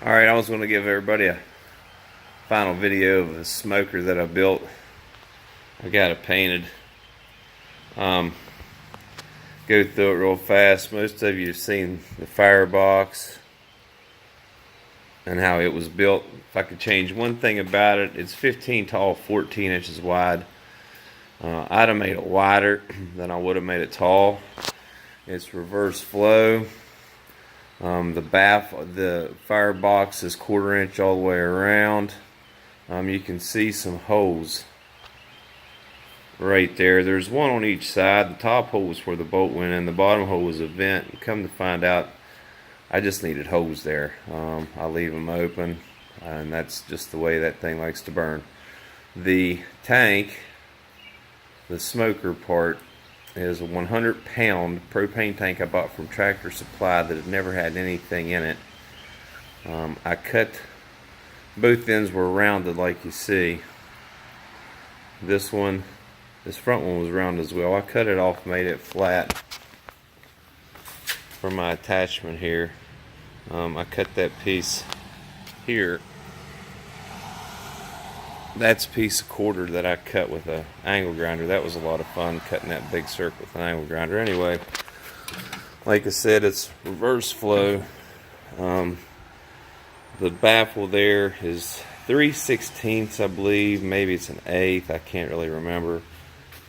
Alright, I was going to give everybody a final video of a smoker that I built. I got it painted. Go through it real fast. Most of you have seen the firebox and how it was built. If I could change one thing about it, it's 15 tall, 14 inches wide. I'd have made it wider than I would have made it tall. It's reverse flow. The firebox is 1/4 inch all the way around. You can see some holes right there. There's one on each side. The top hole was where the bolt went in. The bottom hole was a vent. And come to find out, I just needed holes there. I leave them open, and that's just the way that thing likes to burn. The tank, the smoker part, is a 100-pound propane tank I bought from Tractor Supply that had never had anything in it. I cut, both ends were rounded like you see. This front one was round as well. I cut it off, made it flat for my attachment here. I cut that piece here. That's a piece of 1/4 that I cut with an angle grinder. That was a lot of fun, cutting that big circle with an angle grinder. Anyway, like I said, it's reverse flow. The baffle there is 3/16, I believe. Maybe it's an 1/8. I can't really remember.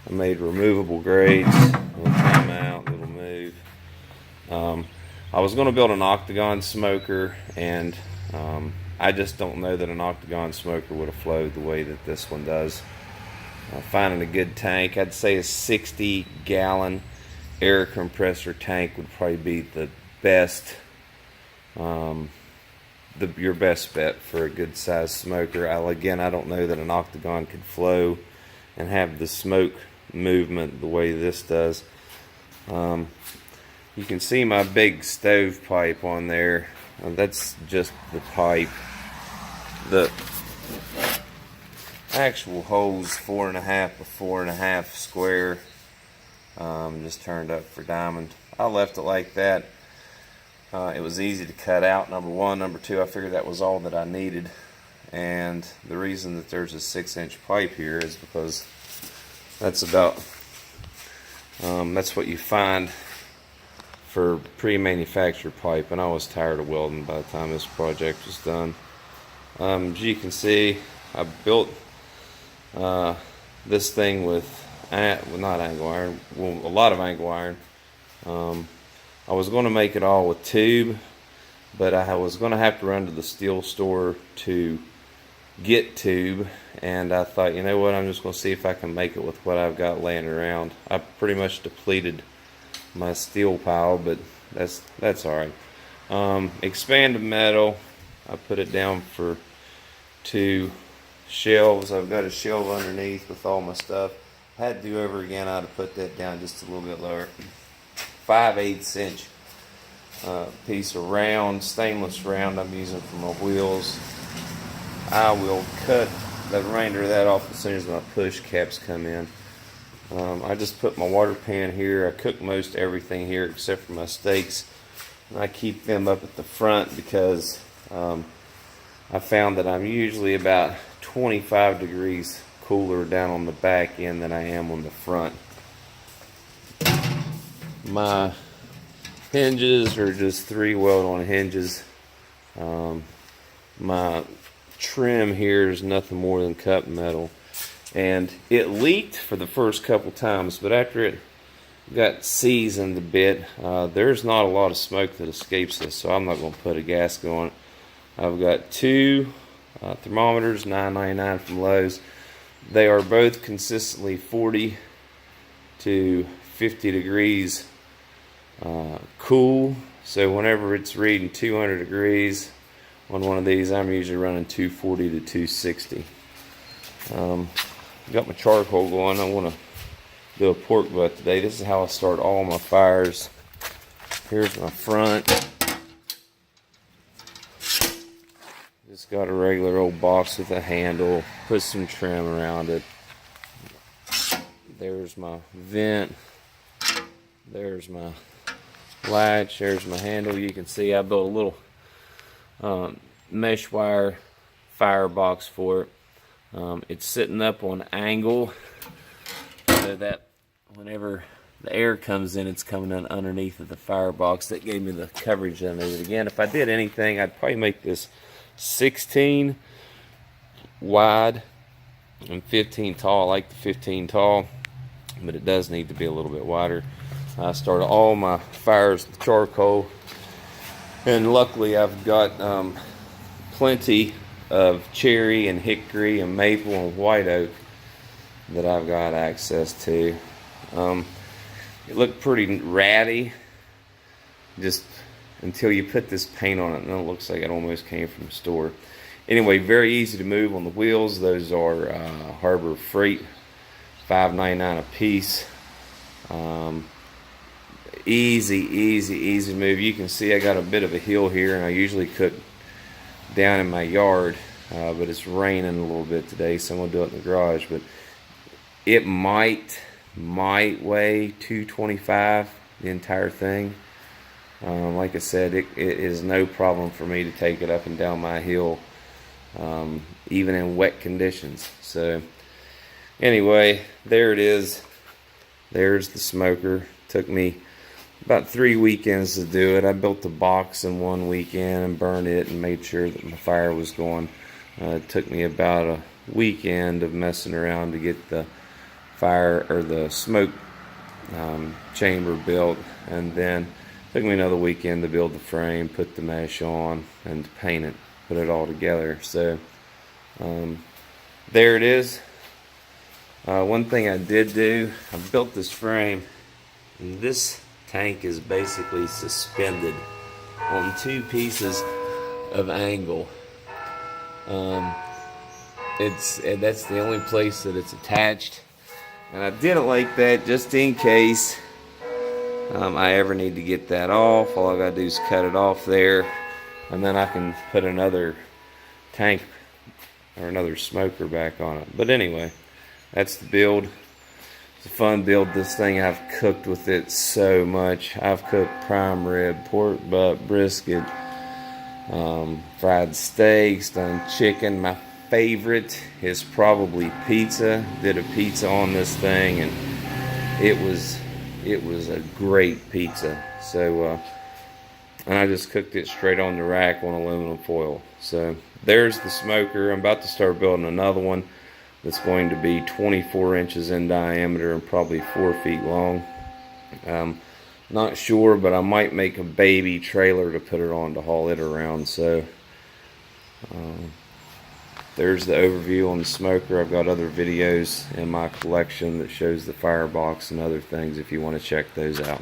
I made removable grades. It'll come out, it'll move. I was going to build an octagon smoker, and I just don't know that an octagon smoker would have flowed the way that this one does. Finding a good tank, I'd say a 60-gallon air compressor tank would probably be the best, your best bet for a good sized smoker. I don't know that an octagon could flow and have the smoke movement the way this does. You can see my big stove pipe on there. That's just the pipe. The actual hole's 4.5 by 4.5 square. Just turned up for diamond. I left it like that. It was easy to cut out, number one. Number two, I figured that was all that I needed. And the reason that there's a 6-inch pipe here is because that's what you find for pre-manufactured pipe, and I was tired of welding by the time this project was done. As you can see, I built this thing with not angle iron, well, a lot of angle iron. I was going to make it all with tube, but I was going to have to run to the steel store to get tube, and I thought, you know what, I'm just going to see if I can make it with what I've got laying around. I pretty much depleted my steel pile, but that's all right. Expanded metal, I put it down for 2 shelves. I've got a shelf underneath with all my stuff. If I had to do over again, I'd have put that down just a little bit lower. 5/8 inch piece of round, stainless round I'm using for my wheels. I will cut the remainder of that off as soon as my push caps come in. I just put my water pan here. I cook most everything here except for my steaks, and I keep them up at the front because I found that I'm usually about 25 degrees cooler down on the back end than I am on the front. My hinges are just 3 weld-on hinges. My trim here is nothing more than cut metal, and it leaked for the first couple times, but after it got seasoned a bit, there's not a lot of smoke that escapes this, so I'm not going to put a gasket on it. I've got 2 thermometers, $9.99 from Lowe's. They are both consistently 40 to 50 degrees cool, so whenever it's reading 200 degrees on one of these, I'm usually running 240 to 260. Got my charcoal going. I want to do a pork butt today. This is how I start all my fires. Here's my front. Just got a regular old box with a handle. Put some trim around it. There's my vent. There's my latch. There's my handle. You can see I built a little mesh wire firebox for it. It's sitting up on an angle so that whenever the air comes in, it's coming in underneath of the firebox. That gave me the coverage that I needed. Again, if I did anything, I'd probably make this 16 wide and 15 tall. I like the 15 tall, but it does need to be a little bit wider. I started all my fires with charcoal, and luckily I've got plenty of cherry and hickory and maple and white oak that I've got access to. It looked pretty ratty just until you put this paint on it, and it looks like it almost came from the store. Anyway, very easy to move on the wheels. Those are Harbor Freight, $5.99 a piece. Easy to move. You can see I got a bit of a hill here, and I usually cook down in my yard, but it's raining a little bit today, so I'm gonna do it in the garage. But it might weigh 225, the entire thing. Like I said, it is no problem for me to take it up and down my hill, even in wet conditions. So anyway, there it is. There's the smoker. Took me about 3 weekends to do it. I built the box in 1 weekend and burned it and made sure that my fire was going. It took me about a weekend of messing around to get the fire or the smoke chamber built, and then took me another weekend to build the frame, put the mesh on, and to paint it, put it all together. So there it is. One thing I did do, I built this frame, and this tank is basically suspended on 2 pieces of angle. That's the only place that it's attached, and I did it like that just in case I ever need to get that off. All I gotta do is cut it off there, and then I can put another tank or another smoker back on it. But anyway, that's the build. It's a fun build. This thing, I've cooked with it so much. I've cooked prime rib, pork butt, brisket, fried steaks, done chicken. My favorite is probably pizza. Did a pizza on this thing, and it was a great pizza. So and I just cooked it straight on the rack on aluminum foil. So there's the smoker. I'm about to start building another one that's going to be 24 inches in diameter and probably 4 feet long. Not sure, but I might make a baby trailer to put it on to haul it around. So there's the overview on the smoker. I've got other videos in my collection that shows the firebox and other things if you want to check those out.